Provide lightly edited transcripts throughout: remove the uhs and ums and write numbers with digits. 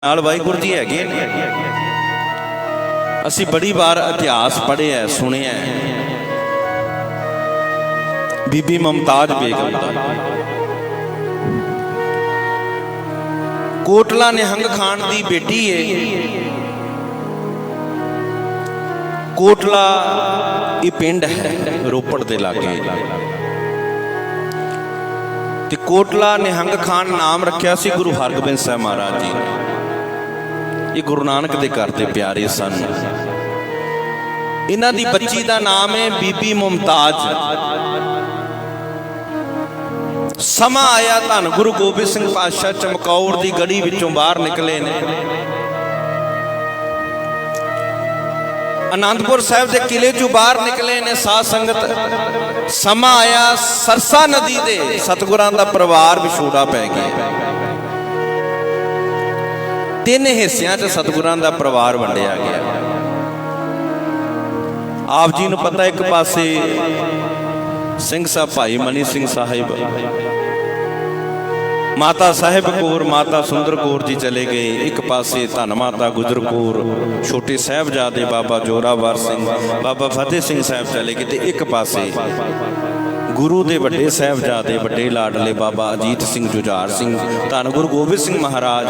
नाल वाहिगुरू जी हैगे ने। असी बड़ी बार इतिहास पढ़िया सुनिया बीबी मुमताज बेगम दा। कोटला निहंग खान दी बेटी है। कोटला ये पिंड है रोपड़ दे लागे ते कोटला निहंग खान नाम रखिया सी गुरु हरगोबिंद साहब महाराज जी ने। ये गुरु नानक दे घर दे प्यारे सन। इन्हां दी बच्ची दा नाम है बीबी मुमताज। समा आया धन गुरु गोबिंद सिंह पातशाह चमकौर दी गढ़ी विचों बाहर निकले ने। आनंदपुर साहब के किले चों बाहर निकले ने साध संगत। समा आया सरसा नदी दे सतगुरां दा परिवार विछोड़ा पै गया। तीन हिस्सियां च सतगुरां दा परिवार वंडिया गया। आप जी नूं पता एक पासे सिंह साहब भाई मनी सिंह साहिब, माता साहिब कौर माता सुंदर कौर जी चले गए। एक पासे धन माता गुजर कौर, छोटे साहिबजादे बाबा जोरावर सिंह बाबा फतेह सिंह साहब चले गए। तो एक पासे गुरु के वड्डे साहिबजादे वड्डे लाडले बाबा अजीत सिंह जुझार सिंह धन गुरु गोबिंद सिंह महाराज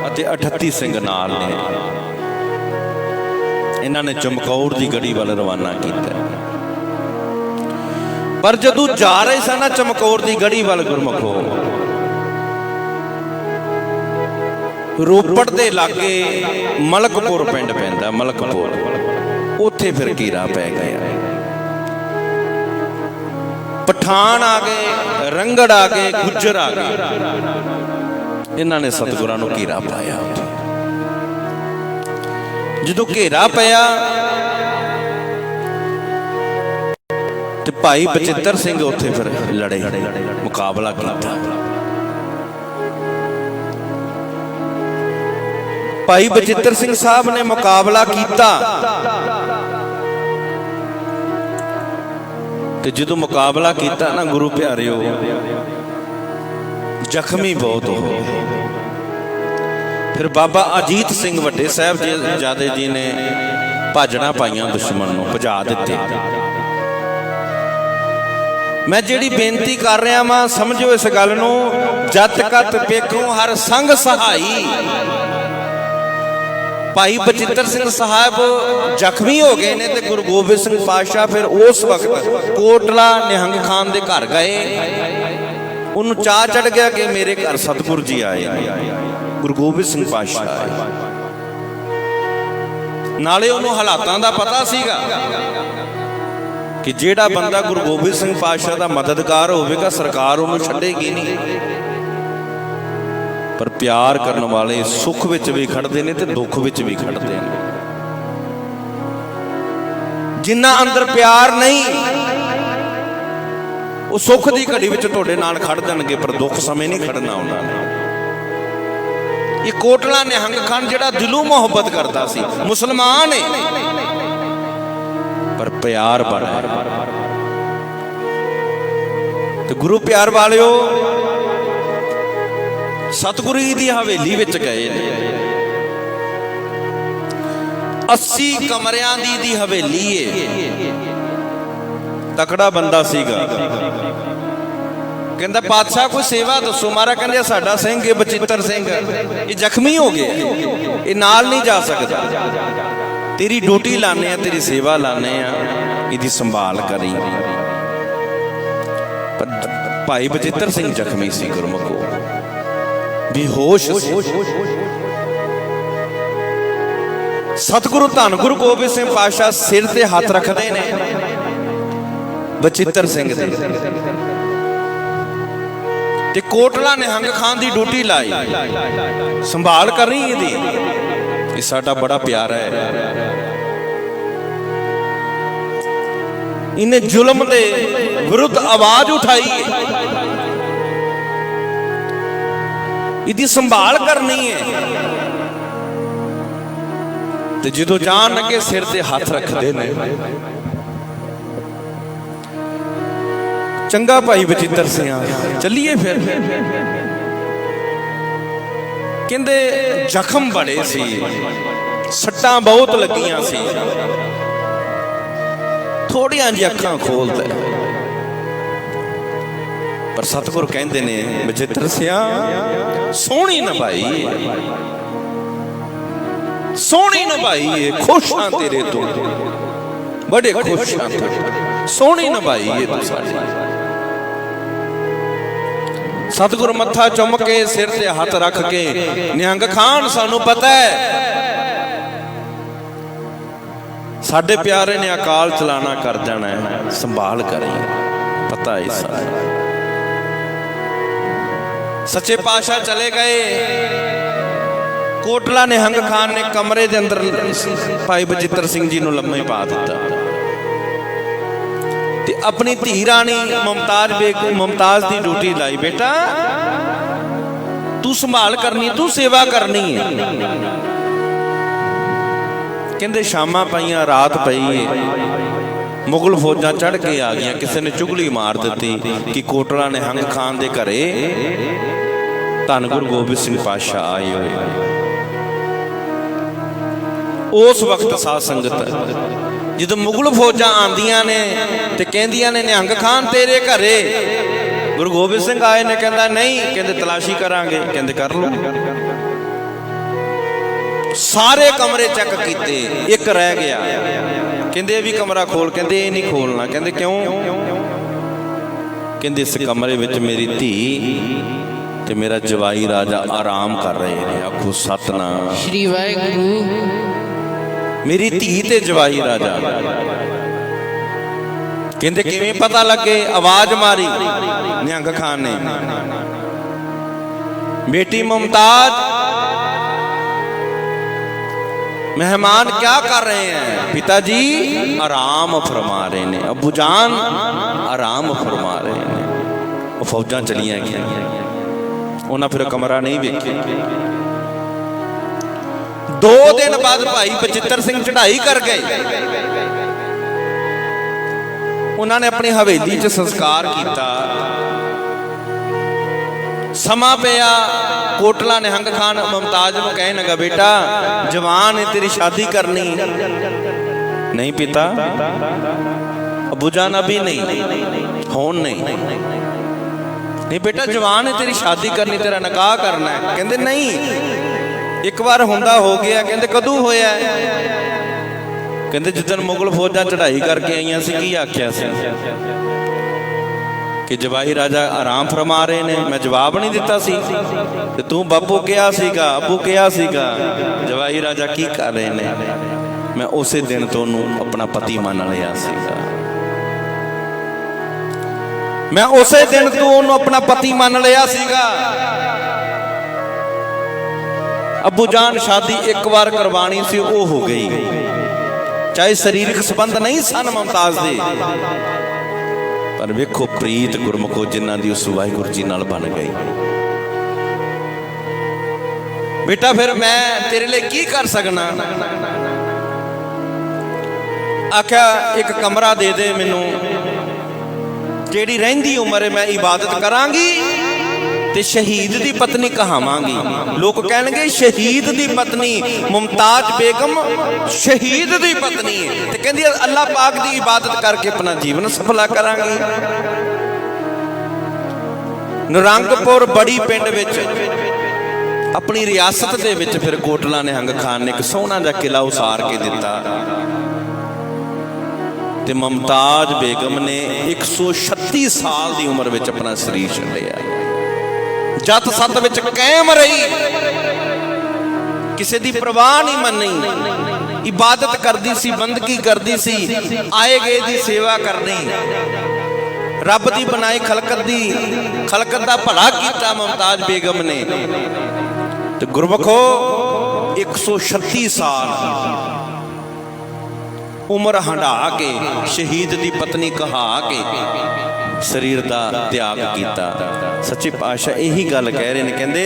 अते 38 सिंह नाल ने। इन्हां ने चमकौर की गढ़ी वाल रवाना किया। पर जदों जा रहे सन ना चमकौर की गढ़ी वाल गुरमुखो, रोपड़ दे लागे मलकपुर पिंड पैंदा मलकपुर, उत्थे फिर कीरा पै गया। पठान आ गए, रंगड़ आ गए, गुज्जर आ गए। इन्हां ने सतगुरां नूं घेरा पाया। जदों घेरा पाया ते भाई बचित्र सिंह उत्थे फिर लड़े, मुकाबला किया। भाई बचित्र सिंह साहब ने मुकाबला किया ते जदों मुकाबला किया ना गुरु प्यारिओ जख्मी बहुत हो। फिर बाबा अजीत सिंह वड्डे साहिबजादे जी ने भाजड़ा पाइयां दुश्मन नूं भजा दिते। मैं जिहड़ी बेनती कर रहा वां समझो इस गल नूं, जत कत पेखों हर संग सहाई। भाई बचित्र सिंह साहब जख्मी हो गए ने ते गुरु गोबिंद सिंह पातशाह फिर उस वक्त कोटला निहंग खान दे घर गए। उन्होंने चाह चढ़ गया कि मेरे घर सतगुरु जी आए, गुरु गोबिंद सिंह पातशाह आए। नाले उन्होंने हालातां दा पता सीगा कि जेड़ा बंदा गुरु गोबिंद सिंह पातशाह दा मददगार होवेगा सरकार उन्होंने छड्डेगी नहीं। पर प्यार करने वाले सुख विच भी खड़ते हैं तो दुख विच भी खड़ते हैं। जिन्ना अंदर प्यार नहीं वो सुख की घड़ी विच तुहाडे नाल खड़ जाणगे, पर दुख समय नहीं खड़ना उन्होंने। ये कोटला निहंग खान जिहड़ा दिलों मुहब्बत करता सी, मुसलमान है पर प्यार बड़ा है। तो गुरु प्यार वालिओ सतगुरु दी हवेली विच गए। 80 कमरियां दी हवेली है। तकड़ा बंदा सीगा। कहंदा पातशाह कोई सेवा दसो। मारा कहंदे साडा सिंह है बचित्र सिंह, ये जख्मी हो गया, ये नाल नहीं जा सकता। तेरी ड्यूटी लाने आ, तेरी सेवा लाने आ, इहदी संभाल करी। पर भाई बचित्र सिंह जख्मी सी गुरमुखो, बेहोश। सतगुरु धन गुरु गोबिंद सिंह पातशाह सिर ते हाथ रखते ने बचित्र सिंह दे ते कोटला निहंग खान दी ड्यूटी लाई, संभाल करनी इहदी। ये साडा बड़ा प्यारा है। इन्हें जुल्म दे विरुद्ध आवाज उठाई है, इहदी संभाल करनी है। ते जदों जान लगे सिर ते हाथ रखते ने। चंगा भाई बचित्र सिंह चलिए फिर। ਕਹਿੰਦੇ ਜ਼ਖਮ ਬੜੇ ਸੀ, ਸੱਟਾਂ ਬਹੁਤ ਲੱਗੀਆਂ ਸੀ, ਥੋੜੀਆਂ ਜਿਹੀਆਂ ਅੱਖਾਂ ਖੋਲਦਾ। ਪਰ ਸਤਿਗੁਰ ਕਹਿੰਦੇ ਨੇ ਬਚਿੱਤਰ ਸਿਆ ਸੋਹਣੀ ਨਿਭਾਈ, ਸੋਹਣੀ ਨਿਭਾਈ, ਖੁਸ਼ ਹਾਂ ਤੇਰੇ ਤੋਂ, ਬੜੇ ਖੁਸ਼ ਹਾਂ, ਸੋਹਣੀ ਨਿਭਾਈ ਏ ਤੂੰ ਸਾਡੀ। ਸਤਿਗੁਰ ਮੱਥਾ ਚੁੰਮ ਕੇ ਸਿਰ ਤੇ ਹੱਥ ਰੱਖ ਕੇ, ਨਿਹੰਗ ਖਾਨ ਸਾਨੂੰ ਪਤਾ ਹੈ ਸਾਡੇ ਪਿਆਰੇ ਨੇ ਅਕਾਲ ਚਲਾਣਾ ਕਰ ਜਾਣਾ ਹੈ, ਸੰਭਾਲ ਕਰੀ, ਪਤਾ ਹੈ ਸਾਨੂੰ। ਸੱਚੇ ਪਾਤਸ਼ਾਹ ਚਲੇ ਗਏ। ਕੋਟਲਾ ਨਿਹੰਗ ਖਾਨ ਨੇ ਕਮਰੇ ਦੇ ਅੰਦਰ ਭਾਈ ਬਚਿੱਤਰ ਸਿੰਘ ਜੀ ਨੂੰ ਲੰਮੇ ਪਾ ਦਿੱਤਾ ਤੇ ਆਪਣੀ ਧੀ ਰਾਣੀ ਮੁਮਤਾਜ਼ ਦੀ ਡਿਊਟੀ ਲਾਈ। ਬੇਟਾ ਤੂੰ ਸੰਭਾਲ ਕਰਨੀ, ਤੂੰ ਸੇਵਾ ਕਰਨੀ ਹੈ। ਕਹਿੰਦੇ ਸ਼ਾਮਾਂ ਪਈਆਂ, ਰਾਤ ਪਈ, ਮੁਗਲ ਫੌਜਾਂ ਚੜ੍ਹ ਕੇ ਆ ਗਈਆਂ। ਕਿਸੇ ਨੇ ਚੁਗਲੀ ਮਾਰ ਦਿੱਤੀ ਕਿ ਕੋਟਲਾ ਨਿਹੰਗ ਖਾਨ ਦੇ ਘਰੇ ਧੰਨ ਗੁਰੂ ਗੋਬਿੰਦ ਸਿੰਘ ਪਾਤਸ਼ਾਹ ਆਏ ਹੋਏ। ਉਸ ਵਕਤ ਸਾਧ ਸੰਗਤ ਜਦੋਂ ਮੁਗਲ ਫੌਜਾਂ ਆਉਂਦੀਆਂ ਨੇ ਤੇ ਕਹਿੰਦੀਆਂ ਨੇ ਨਿਹੰਗ ਖਾਨ ਤੇਰੇ ਘਰੇ ਗੁਰੂ ਗੋਬਿੰਦ ਸਿੰਘ ਆਏ ਨੇ, ਕਹਿੰਦਾ ਨਹੀਂ, ਕਹਿੰਦੇ ਤਲਾਸ਼ੀ ਕਰਾਂਗੇ, ਕਹਿੰਦੇ ਕਰ ਲਓ। ਸਾਰੇ ਕਮਰੇ ਚੈੱਕ ਕੀਤੇ, ਇੱਕ ਰਹਿ ਗਿਆ। ਕਹਿੰਦੇ ਇਹ ਵੀ ਕਮਰਾ ਖੋਲ, ਕਹਿੰਦੇ ਇਹ ਨਹੀਂ ਖੋਲਣਾ। ਕਹਿੰਦੇ ਕਿਉਂ? ਕਹਿੰਦੇ ਇਸ ਕਮਰੇ ਵਿੱਚ ਮੇਰੀ ਧੀ ਤੇ ਮੇਰਾ ਜਵਾਈ ਰਾਜਾ ਆਰਾਮ ਕਰ ਰਹੇ ਨੇ। ਆਖੋ ਸਤਨਾਮ ਸ਼੍ਰੀ ਵਾਹਿਗੁਰੂ। ਮੇਰੀ ਧੀ ਤੇ ਜਵਾਈ ਰਾਜਾ। ਕਹਿੰਦੇ ਕਿਵੇਂ ਪਤਾ ਲੱਗੇ? ਆਵਾਜ਼ ਮਾਰੀ ਨਿਹੰਗ ਖਾਨ ਨੇ, बेटी मुमताज मेहमान क्या कर रहे हैं? पिताजी आराम फरमा रहे ने, अबू जान आराम फरमा रहे ने। वो फौजां चलियां गई, उन्हें फिर कमरा नहीं वेखे। 2 दिन बाद भाई बचित्तर सिंह चढ़ाई कर गए। उन्होंने अपनी हवेली च संस्कार किया। समा पिया, कोटला निहंग खान मुमताज को कहने लगा, बेटा जवान है, तेरी शादी करनी? नहीं पिता। अबू जान अभी नहीं, होन नहीं। नहीं बेटा जवान है, तेरी शादी करनी, तेरा निकाह करना है। कहते नहीं, एक बार हुंदा हो गया। कहते कदों होया? कहते जिदन मुगल फौजां चढ़ाई करके आईयां सी, की आख्या सी कि जवाई राजा आराम फरमा रहे ने। मैं जवाब नहीं दिता सी ते तू बापू कहा सीगा, अबू कहा सीगा, जवाई राजा की कर रहे ने? मैं उसे दिन तो अपना पति मान लिया सीगा। मैं उसे दिन तो अपना पति मान लिया सीगा। अबू जान शादी एक बार करवानी सी, वो हो गई। चाहे शरीरक संबंध नहीं सन मुमताज दे, पर वेखो प्रीत गुरमुखो जिन्हां दी उस वाहिगुरू जी नाल बन गई। बेटा फिर मैं तेरे लिए की कर सकना? आख्या एक कमरा दे दे मैनू, जेड़ी रहिंदी उम्र मैं इबादत करांगी ते शहीद दी पत्नी कहावांगी। लोग कहणगे शहीद दी पत्नी मुमताज बेगम शहीद दी पत्नी है, ते कहंदी अल्लाह पाक दी इबादत करके अपना जीवन सफला करांगी। नरंगपुर बड़ी पिंड विच अपनी रियासत दे विच फिर कोटला निहंग खान ने एक सोहना जिहा किला उसार के दिता ते मुमताज बेगम ने 136 साल दी उम्र विच अपना शरीर छड्डिया। जत सत विच कायम रही, किसी दी परवाह नहीं मनी, इबादत करदी सी, बंदगी करदी सी, आए गए दी सेवा करनी, रब दी बनाई खलकत दा भला कीता मुमताज बेगम ने। ते गुरमुखो 136 साल उम्र हंडा के शहीद दी पत्नी कहा के शरीर दा त्याग किया। सच्चे पातशाह यही गल कह रहे ने, कहंदे